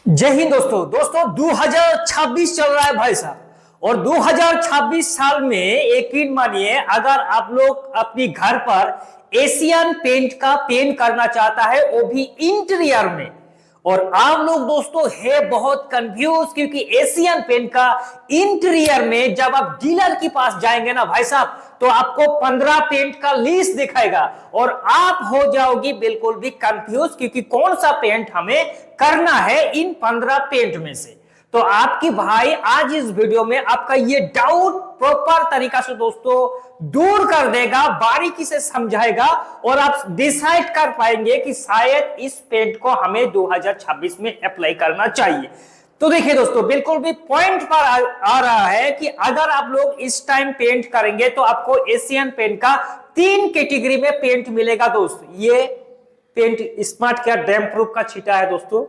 जय हिंद दोस्तों 2026 चल रहा है भाई साहब। और 2026 साल में यकीन मानिए, अगर आप लोग अपनी घर पर एशियन पेंट का पेंट करना चाहता है वो भी इंटीरियर में, और आप लोग दोस्तों है बहुत कंफ्यूज, क्योंकि एशियन पेंट का इंटीरियर में जब आप डीलर के पास जाएंगे ना भाई साहब, तो आपको 15 पेंट का लिस्ट दिखाएगा और आप हो जाओगी बिल्कुल भी कंफ्यूज, क्योंकि कौन सा पेंट हमें करना है इन 15 पेंट में से। तो आपकी भाई आज इस वीडियो में आपका ये डाउट प्रॉपर तरीका से दोस्तों दूर कर देगा, बारीकी से समझाएगा और आप डिसाइड कर पाएंगे कि शायद इस पेंट को हमें 2026 में अप्लाई करना चाहिए। तो देखिए दोस्तों, बिल्कुल भी पॉइंट पर आ रहा है कि अगर आप लोग इस टाइम पेंट करेंगे तो आपको एशियन पेंट का 3 कैटेगरी में पेंट मिलेगा दोस्तों। ये पेंट स्मार्ट केयर डैम्प प्रूफ का छीटा है दोस्तों,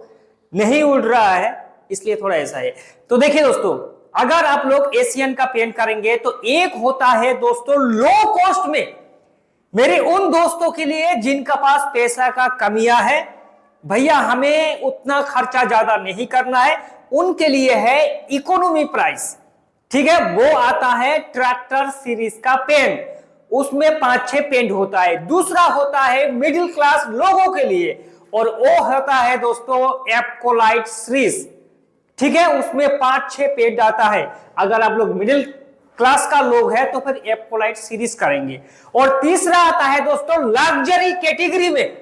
नहीं उड़ रहा है इसलिए थोड़ा ऐसा है। तो देखिए दोस्तों, अगर आप लोग एशियन का पेंट करेंगे तो एक होता है दोस्तों लो कॉस्ट में, मेरे उन दोस्तों के लिए जिनका पास पैसा का कमियां है, भैया हमें उतना खर्चा ज्यादा नहीं करना है, उनके लिए है इकोनॉमी प्राइस। ठीक है, वो आता है ट्रैक्टर सीरीज का पेंट, उसमें 5-6 पेंट होता है। दूसरा होता है मिडिल क्लास लोगों के लिए, और वो होता है दोस्तों एप्कोलाइट सीरीज। ठीक है, उसमें 5-6 पेंट आता है। अगर आप लोग मिडिल क्लास का लोग है तो फिर एप्कोलाइट सीरीज करेंगे। और तीसरा आता है दोस्तों लग्जरी कैटेगरी में,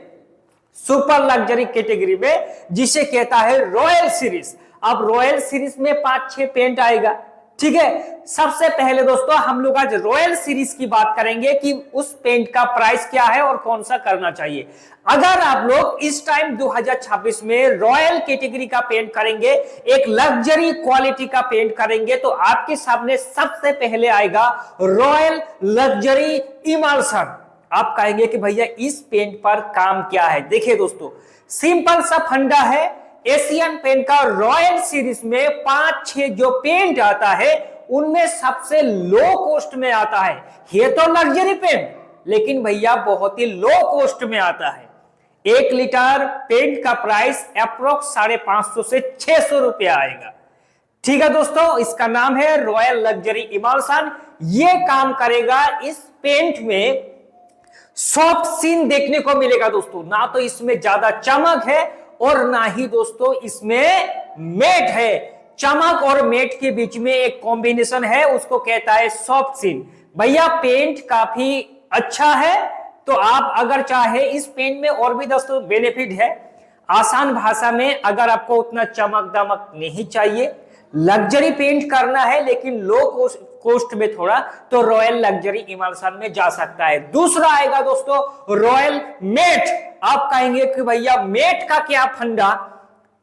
सुपर लग्जरी कैटेगरी में, जिसे कहता है रॉयल सीरीज। अब रॉयल सीरीज में 5-6 पेंट आएगा। ठीक है, सबसे पहले दोस्तों हम लोग आज रॉयल सीरीज की बात करेंगे कि उस पेंट का प्राइस क्या है और कौन सा करना चाहिए। अगर आप लोग इस टाइम 2026 में रॉयल कैटेगरी का पेंट करेंगे, एक लग्जरी क्वालिटी का पेंट करेंगे, तो आपके सामने सबसे पहले आएगा रॉयल लग्जरी इमल्शन। आप कहेंगे कि भैया इस पेंट पर काम क्या है। देखिए दोस्तों, सिंपल सा फंडा है, एशियन पेंट का रॉयल सीरीज में 5-6 जो पेंट आता है उनमें सबसे लो कॉस्ट में आता है। ये तो लग्जरी पेंट, लेकिन भैया बहुत ही लो कॉस्ट में आता है। 1 लीटर पेंट का प्राइस अप्रोक्स 550 से 600 रुपया आएगा। ठीक है दोस्तों, इसका नाम है रॉयल लग्जरी इमल्शन। ये काम करेगा। इस पेंट में सॉफ्ट सीन देखने को मिलेगा दोस्तों, ना तो इसमें ज्यादा चमक है और ना ही दोस्तों इसमें मेट है। चमक और मेट के बीच में एक कॉम्बिनेशन है, उसको कहता है सॉफ्ट सीन। भैया पेंट काफी अच्छा है, तो आप अगर चाहे इस पेंट में और भी दोस्तों बेनिफिट है। आसान भाषा में, अगर आपको उतना चमक दमक नहीं चाहिए, लग्जरी पेंट करना है लेकिन लो कॉस्ट में थोड़ा, तो रॉयल लग्जरी इमल्शन में जा सकता है। दूसरा आएगा दोस्तों रॉयल मेट। आप कहेंगे कि भैया मेट का क्या फंडा।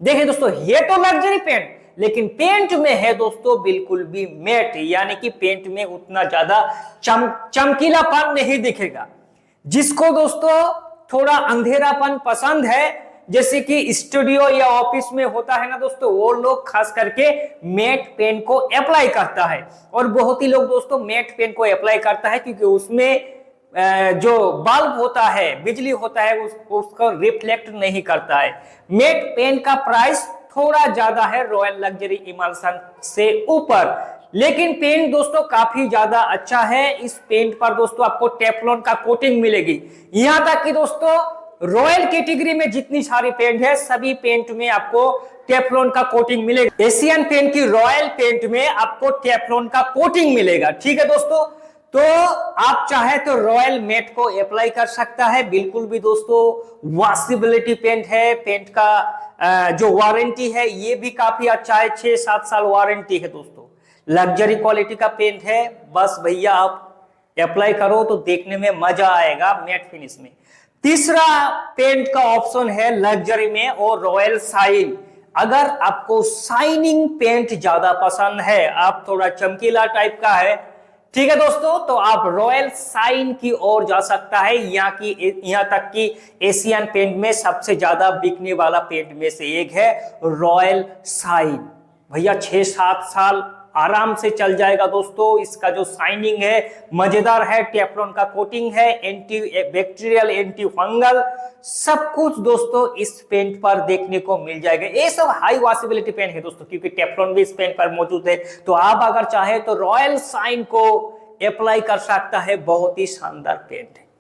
देखिए दोस्तों, ये तो लग्जरी पेंट, लेकिन पेंट में है दोस्तों बिल्कुल भी मेट, यानी कि पेंट में उतना ज्यादा चमकीलापन नहीं दिखेगा। जिसको दोस्तों थोड़ा अंधेरापन पसंद है, जैसे कि स्टूडियो या ऑफिस में होता है ना दोस्तों, वो लोग खास करके मैट पेन को अप्लाई करता है। और बहुत ही लोग दोस्तों मैट पेन को अप्लाई करता है क्योंकि उसमें जो बल्ब होता है, बिजली होता है, उसको रिफ्लेक्ट नहीं करता है। मैट पेन का प्राइस थोड़ा ज्यादा है रॉयल लग्जरी इमल्शन से ऊपर, लेकिन पेंट दोस्तों काफी ज्यादा अच्छा है। इस पेंट पर दोस्तों आपको टेफ्लॉन का कोटिंग मिलेगी। यहां तक कि दोस्तों रॉयल कैटेगरी में जितनी सारी पेंट है, सभी पेंट में आपको टेफ्लॉन का कोटिंग मिलेगा। एशियन पेंट की रॉयल पेंट में आपको टेफ्लॉन का कोटिंग मिलेगा। ठीक है दोस्तों, तो आप चाहे तो रॉयल मेट को अप्लाई कर सकता है। बिल्कुल भी दोस्तों वॉशेबिलिटी पेंट है। पेंट का जो वारंटी है ये भी काफी अच्छा है, 6-7 साल वारंटी है दोस्तों। लग्जरी क्वालिटी का पेंट है। बस भैया आप अप्लाई करो तो देखने में मजा आएगा मैट फिनिश में। तीसरा पेंट का ऑप्शन है लग्जरी में और रॉयल शाइन। अगर आपको शाइनिंग पेंट ज्यादा पसंद है, आप थोड़ा चमकीला टाइप का है, ठीक है दोस्तों, तो आप रॉयल शाइन की ओर जा सकता है। यहाँ तक कि एशियन पेंट में सबसे ज्यादा बिकने वाला पेंट में से एक है रॉयल शाइन। भैया 6-7 साल आराम से चल जाएगा दोस्तों। इसका जो शाइनिंग है मजेदार है, टेफ्लॉन का कोटिंग है, एंटी बैक्टीरियल, एंटी फंगल, सब कुछ दोस्तों इस पेंट पर देखने को मिल जाएगा। ये सब हाई वॉशेबिलिटी पेंट है दोस्तों, क्योंकि टेफ्लॉन भी इस पेंट पर मौजूद है। तो आप अगर चाहे तो रॉयल शाइन को अप्लाई कर सकता है, बहुत ही शानदार पेंट है।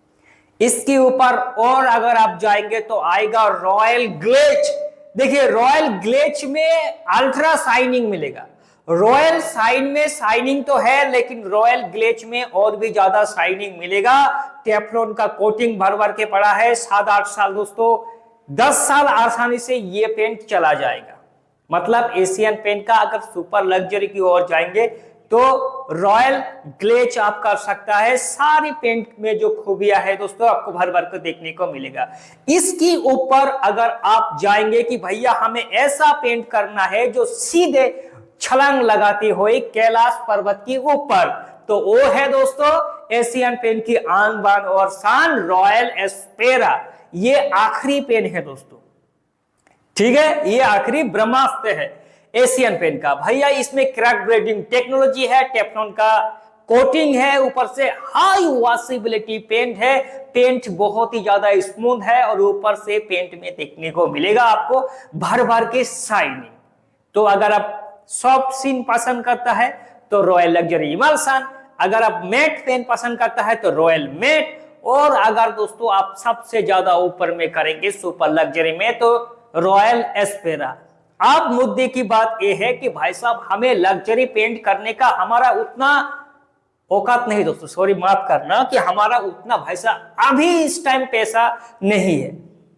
इसके ऊपर और अगर आप जाएंगे तो आएगा रॉयल ग्लेज। देखिए रॉयल ग्लेज में अल्ट्रा शाइनिंग मिलेगा। रॉयल शाइन में शाइनिंग तो है, लेकिन रॉयल ग्लेज में और भी ज्यादा शाइनिंग मिलेगा। टेफ्लॉन का कोटिंग भर भर के पड़ा है। 7-8 साल दोस्तों, 10 साल आसानी से ये पेंट चला जाएगा। मतलब एशियन पेंट का अगर सुपर लग्जरी की ओर जाएंगे तो रॉयल ग्लेज आप कर सकता है। सारी पेंट में जो खूबियां है दोस्तों आपको भर भर कर देखने को मिलेगा। इसके ऊपर अगर आप जाएंगे कि भैया हमें ऐसा पेंट करना है जो सीधे छलांग लगाती हुई कैलाश पर्वत के ऊपर, तो वो है दोस्तों एशियन पेंट की आन बान और शान, रॉयल एस्पेरा। ये आखिरी पेन है दोस्तों, ठीक है, ये आखिरी ब्रह्मास्त्र है एशियन पेंट का। भैया इसमें क्रैक ब्रेडिंग टेक्नोलॉजी है, टेफ्लॉन का कोटिंग है, ऊपर से हाई वॉशेबिलिटी पेंट है। पेंट बहुत ही ज्यादा स्मूथ है और ऊपर से पेंट में देखने को मिलेगा आपको भर भर के शाइनिंग। तो अगर आप सॉफ्ट सीन पसंद करता है तो रॉयल लग्जरी इमल्सन, अगर आप मैट पेन पसंद करता है तो रॉयल मैट, और अगर दोस्तों आप सबसे ज्यादा ऊपर में करेंगे सुपर लग्जरी में तो रॉयल एस्पेरा। अब मुद्दे की बात यह है कि भाई साहब हमें लग्जरी पेंट करने का हमारा उतना औकात नहीं दोस्तों, सॉरी माफ करना, कि हमारा उतना भाई साहब अभी इस टाइम पैसा नहीं है।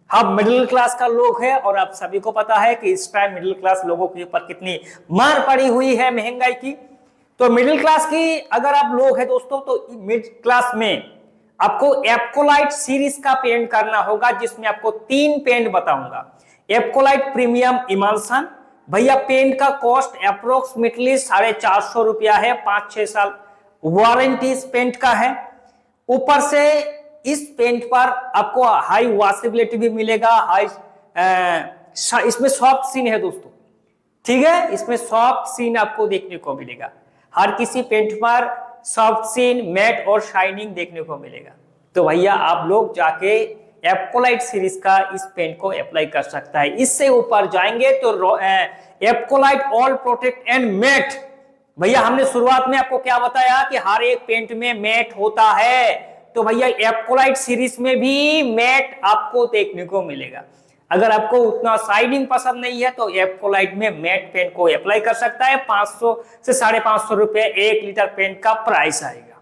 हम मिडिल क्लास का लोग हैं और आप सभी को पता है कि इस टाइम मिडिल क्लास लोगों के ऊपर कितनी मार पड़ी हुई है महंगाई की। तो मिडिल क्लास की अगर आप लोग हैं दोस्तों तो मिडिल क्लास में आपको एप्कोलाइट सीरीज का पेंट करना होगा, जिसमें आपको 3 पेंट बताऊंगा। एप्कोलाइट प्रीमियम इमल्सन, भैया पेंट का कॉस्ट अप्रोक्सीमेटली 450 रुपया है। 5-6 साल वारंटी इस पेंट का है। ऊपर से इस पेंट पर आपको हाई वॉशेबिलिटी भी मिलेगा। इसमें सॉफ्ट सीन है दोस्तों, ठीक है, इसमें सॉफ्ट सीन आपको देखने को मिलेगा। हर किसी पेंट पर सॉफ्ट सीन, मैट और शाइनिंग देखने को मिलेगा। तो भैया आप लोग जाके एप्कोलाइट सीरीज का इस पेंट को अप्लाई कर सकता है। इससे ऊपर जाएंगे तो Apcolite all protect and matt. भैया हमने शुरुआत में आपको क्या बताया कि हर एक पेंट में मैट होता है, तो भैया एप्कोलाइट सीरीज में भी मैट आपको देखने को मिलेगा। अगर आपको उतना शाइनिंग पसंद नहीं है तो एप्कोलाइट में मैट पेंट को अप्लाई कर सकता है। 500 से 550 रुपए 1 लीटर पेंट का प्राइस आएगा,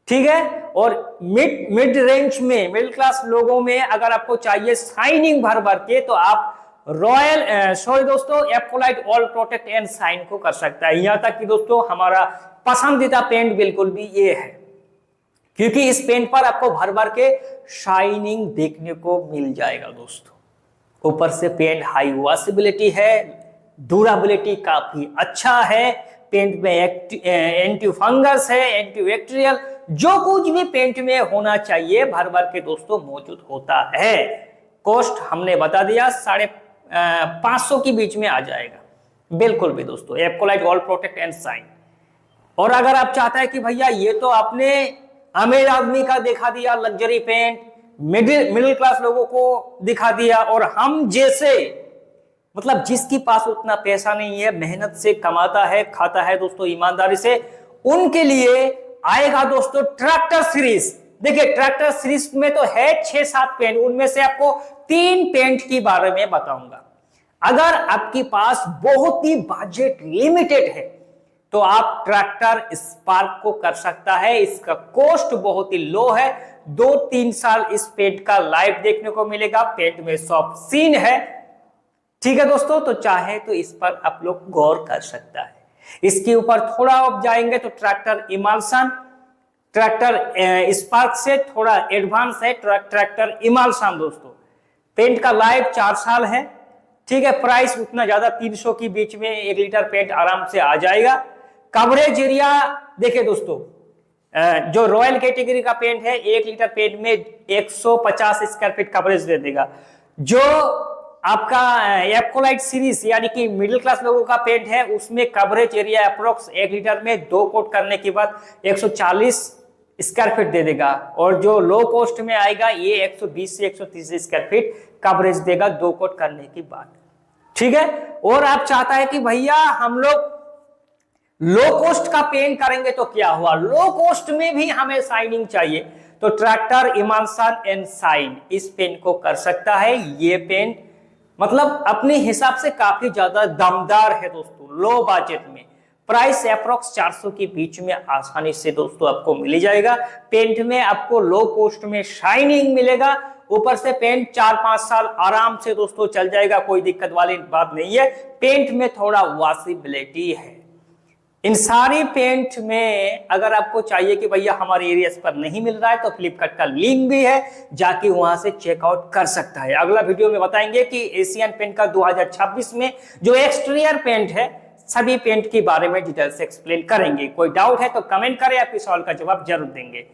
ठीक है। और मिड रेंज में मिडिल क्लास लोगों में अगर आपको चाहिए शाइनिंग भर भर के तो आप रॉयल सॉरी दोस्तों Apcolite all protect and shine को कर सकता है। यहां तक कि दोस्तों हमारा पसंदीदा पेंट बिल्कुल भी ये है, क्योंकि इस पेंट पर आपको भर भर के शाइनिंग देखने को मिल जाएगा दोस्तों। ऊपर से पेंट हाई वॉशेबिलिटी है, ड्यूरेबिलिटी काफी अच्छा है, पेंट में एंटी फंगस है, एंटी बैक्टीरियल, जो कुछ भी पेंट में होना चाहिए भर भर के दोस्तों मौजूद होता है। कॉस्ट हमने बता दिया 550 के बीच में आ जाएगा बिल्कुल भी दोस्तों, Apcolite all protect and shine. और अगर आप चाहता है कि भैया ये तो आपने अमीर आदमी का दिखा दिया लग्जरी पेंट, मिडिल क्लास लोगों को दिखा दिया, और हम जैसे मतलब जिसके पास उतना पैसा नहीं है, मेहनत से कमाता है, खाता है दोस्तों ईमानदारी से, उनके लिए आएगा दोस्तों ट्रैक्टर सीरीज। देखिए ट्रैक्टर सीरीज में तो है 6-7 पेंट, उनमें से आपको 3 पेंट के बारे में बताऊंगा। अगर आपके पास बहुत ही बजट लिमिटेड है तो आप ट्रैक्टर स्पार्क को कर सकता है। इसका कॉस्ट बहुत ही लो है, 2-3 साल इस पेंट का लाइफ देखने को मिलेगा। पेंट में सॉफ्ट सीन है, ठीक है दोस्तों, तो चाहे तो इस पर आप लोग गौर कर सकता है। इसके ऊपर थोड़ा आप जाएंगे तो ट्रैक्टर इमल्सन, ट्रैक्टर स्पार्क से थोड़ा एडवांस है ट्रैक्टर इमल्सन दोस्तों। पेंट का लाइफ 4 साल है, ठीक है। प्राइस उतना ज्यादा 300 के बीच में 1 लीटर पेंट आराम से आ जाएगा। कवरेज एरिया देखिए दोस्तों, जो रॉयल कैटेगरी का पेंट है 1 लीटर पेंट में 150 स्क्वायर फीट कवरेज दे देगा। जो आपका एप्कोलाइट सीरीज यानी कि मिडिल क्लास लोगों का पेंट है, उसमें कवरेज एरिया अप्रोक्स 1 लीटर में 2 कोट करने के बाद 140 स्क्वायर फीट दे देगा। और जो लो कॉस्ट में आएगा ये 120 से 130 स्क्वायर फीट कवरेज देगा 2 कोट करने के बाद। ठीक है। और आप चाहता है कि भैया हम लोग लो कॉस्ट का पेंट करेंगे तो क्या हुआ, लो कॉस्ट में भी हमें शाइनिंग चाहिए, तो ट्रैक्टर इमानसान एंड शाइन इस पेंट को कर सकता है। ये पेंट मतलब अपने हिसाब से काफी ज्यादा दमदार है दोस्तों, लो बजट में। प्राइस अप्रोक्स 400 के बीच में आसानी से दोस्तों आपको मिल जाएगा। पेंट में आपको लो कॉस्ट में शाइनिंग मिलेगा, ऊपर से पेंट 4-5 साल आराम से दोस्तों चल जाएगा, कोई दिक्कत वाली बात नहीं है। पेंट में थोड़ा वॉशेबिलिटी है। इन सारी पेंट में अगर आपको चाहिए कि भैया हमारे एरियाज पर नहीं मिल रहा है तो फ्लिपकार्ट का लिंक भी है, जाके वहां से चेकआउट कर सकता है। अगला वीडियो में बताएंगे कि एशियन पेंट का 2026 में जो एक्सटीरियर पेंट है, सभी पेंट के बारे में डिटेल से एक्सप्लेन करेंगे। कोई डाउट है तो कमेंट करें, आपके सवाल का जवाब जरूर देंगे।